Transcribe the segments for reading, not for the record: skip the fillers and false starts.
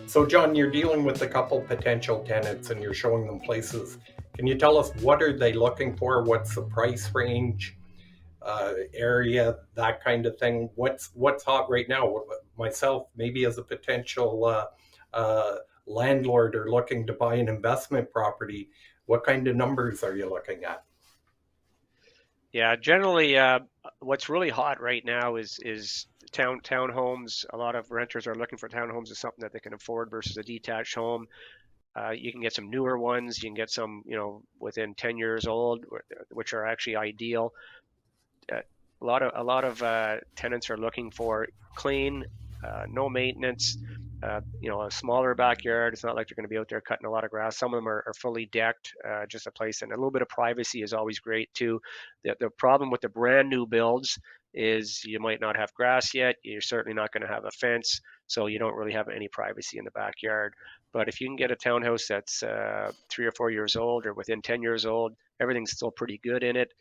So, John, you're dealing with a couple potential tenants and you're showing them places. Can you tell us what are they looking for? What's the price range, area, that kind of thing? What's hot right now? Myself, maybe as a potential landlord or looking to buy an investment property, what kind of numbers are you looking at? Yeah, generally, what's really hot right now is townhomes. A lot of renters are looking for townhomes as something that they can afford versus a detached home. You can get some newer ones. You can get some, within 10 years old, which are actually ideal. Uh, a lot of tenants are looking for clean, no maintenance. A smaller backyard. It's not like they're going to be out there cutting a lot of grass. Some of them are fully decked, just a place, and a little bit of privacy is always great too. The problem with the brand new builds is you might not have grass yet. You're certainly not going to have a fence, so you don't really have any privacy in the backyard. But if you can get a townhouse that's 3 or 4 years old or within 10 years old, everything's still pretty good in it.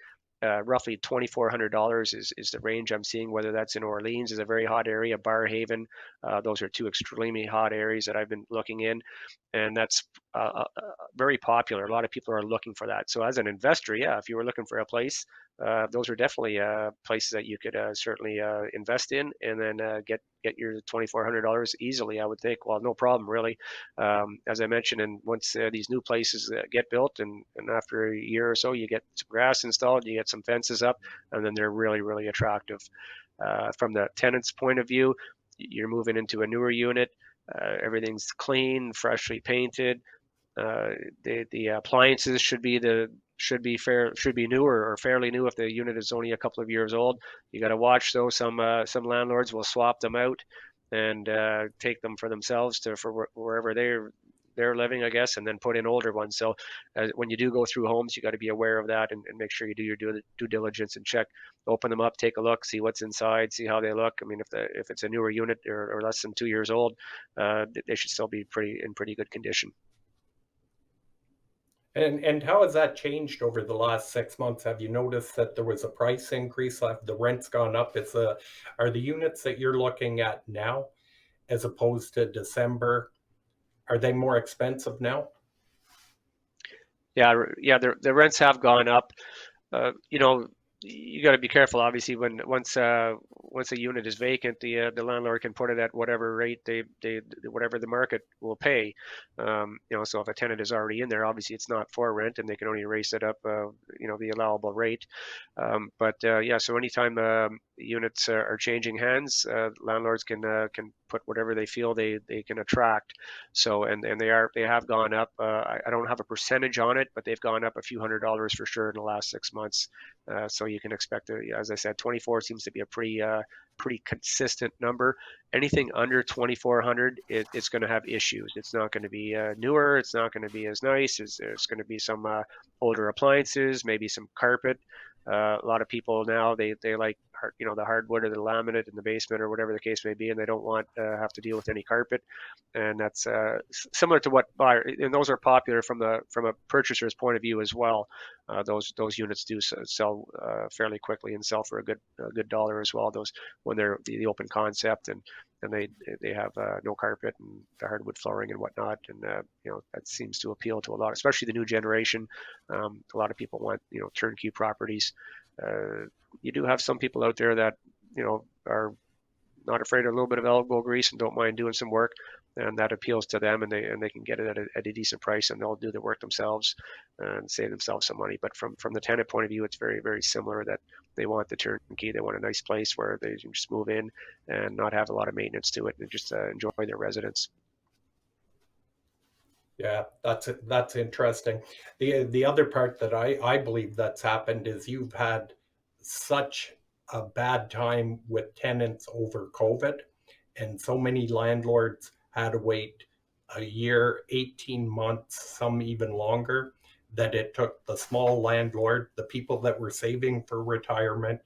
Roughly $2,400 is the range I'm seeing. Whether that's in Orleans, is a very hot area. Barrhaven, those are two extremely hot areas that I've been looking in, and that's very popular. A lot of people are looking for that. So as an investor, yeah, if you were looking for a place, those are definitely places that you could certainly invest in, and then get your $2,400 easily. I would think. Well, no problem really. As I mentioned, and once these new places get built, and after a year or so, you get some grass installed, you get some fences up, and then they're really, really attractive. From the tenant's point of view, you're moving into a newer unit. Everything's clean, freshly painted. Uh, the appliances should be newer or fairly new if the unit is only a couple of years old. You got to watch though. Some landlords will swap them out and take them for themselves for wherever they're living, I guess, and then put in older ones. So when you do go through homes, you got to be aware of that, and make sure you do your due diligence and check, open them up, take a look, see what's inside, see how they look. I mean, if it's a newer unit or less than 2 years old, they should still be pretty good condition. And how has that changed over the last 6 months? Have you noticed that there was a price increase? Have the rent's gone up? Are the units that you're looking at now, as opposed to December, are they more expensive now? Yeah, the rents have gone up. You know, you got to be careful. Obviously, when once a unit is vacant, the landlord can put it at whatever rate they whatever the market will pay. So if a tenant is already in there, obviously it's not for rent, and they can only raise it up, the allowable rate. But yeah, so anytime units are changing hands, landlords can put whatever they feel they can attract. So and they have gone up. I don't have a percentage on it, but they've gone up a few $100s for sure in the last 6 months. So you can expect, as I said, 24 seems to be a pretty consistent number. Anything under 2,400, it's going to have issues. It's not going to be newer. It's not going to be as nice. There's going to be some older appliances, maybe some carpet. A lot of people now they like the hardwood or the laminate in the basement or whatever the case may be, and they don't want have to deal with any carpet. And that's similar to what buyer, and those are popular from a purchaser's point of view as well. Those units do sell fairly quickly and sell for a good dollar as well. Those when they're the open concept, and they have no carpet and the hardwood flooring and whatnot, and that seems to appeal to a lot, especially the new generation. A lot of people want turnkey properties. You do have some people out there that are not afraid of a little bit of elbow grease and don't mind doing some work, and that appeals to them, and they can get it at a decent price, and they'll do the work themselves and save themselves some money. But from the tenant point of view, it's very, very similar, that they want the turnkey. They want a nice place where they can just move in and not have a lot of maintenance to it, and just enjoy their residence. Yeah, that's interesting. The other part that I believe that's happened is you've had such a bad time with tenants over COVID, and so many landlords had to wait a year, 18 months, some even longer, that it took the small landlord, the people that were saving for retirement,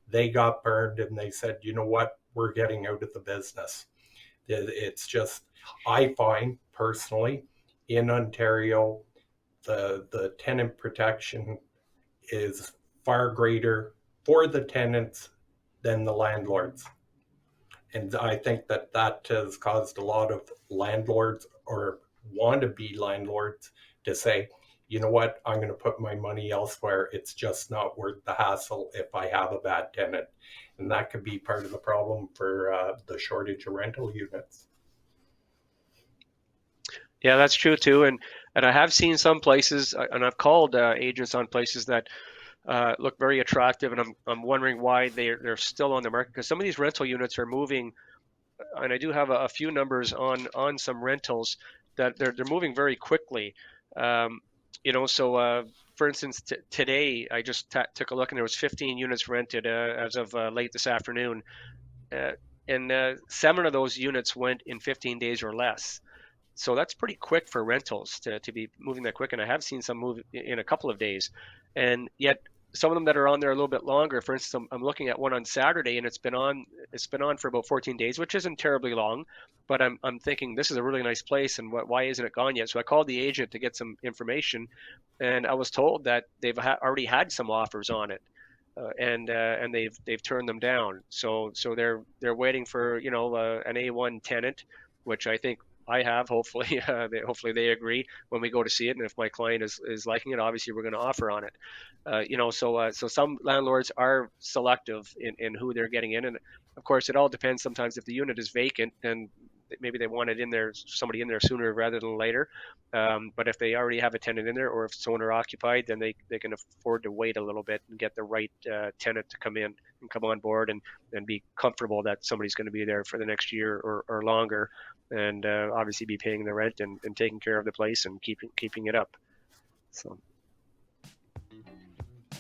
they got burned and they said, you know what, we're getting out of the business. It's just, I find personally, in Ontario, the tenant protection is far greater for the tenants than the landlords. And I think that that has caused a lot of landlords or wannabe landlords to say, you know what, I'm going to put my money elsewhere. It's just not worth the hassle if I have a bad tenant. And that could be part of the problem for the shortage of rental units. Yeah, that's true too. And I have seen some places, and I've called agents on places that look very attractive, and I'm wondering why they're still on the market because some of these rental units are moving, and I do have a few numbers on some rentals that they're moving very quickly. Um, so for instance, today I just took a look and there was 15 units rented as of late this afternoon, uh, and 7 of those units went in 15 days or less. So that's pretty quick for rentals to be moving that quick. And I have seen some move in a couple of days. And yet some of them that are on there a little bit longer, for instance, I'm looking at one on Saturday and it's been on for about 14 days, which isn't terribly long, but I'm thinking this is a really nice place and why isn't it gone yet? So I called the agent to get some information and I was told that they've already had some offers on it. And they've turned them down. So they're waiting for an A1 tenant, which I think I have. Hopefully, hopefully they agree when we go to see it. And if my client is liking it, obviously we're going to offer on it. So some landlords are selective in who they're getting in, and of course it all depends. Sometimes if the unit is vacant, then maybe they want it in there, somebody in there sooner rather than later. But if they already have a tenant in there, or if it's owner occupied, then they can afford to wait a little bit and get the right tenant to come in and come on board and be comfortable that somebody's going to be there for the next year or longer, and obviously be paying the rent and taking care of the place and keeping it up. So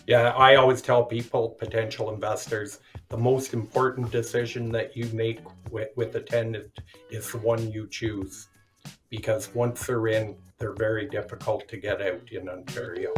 Yeah, I always tell people, potential investors, the most important decision that you make with a tenant is the one you choose, because once they're in, they're very difficult to get out in Ontario.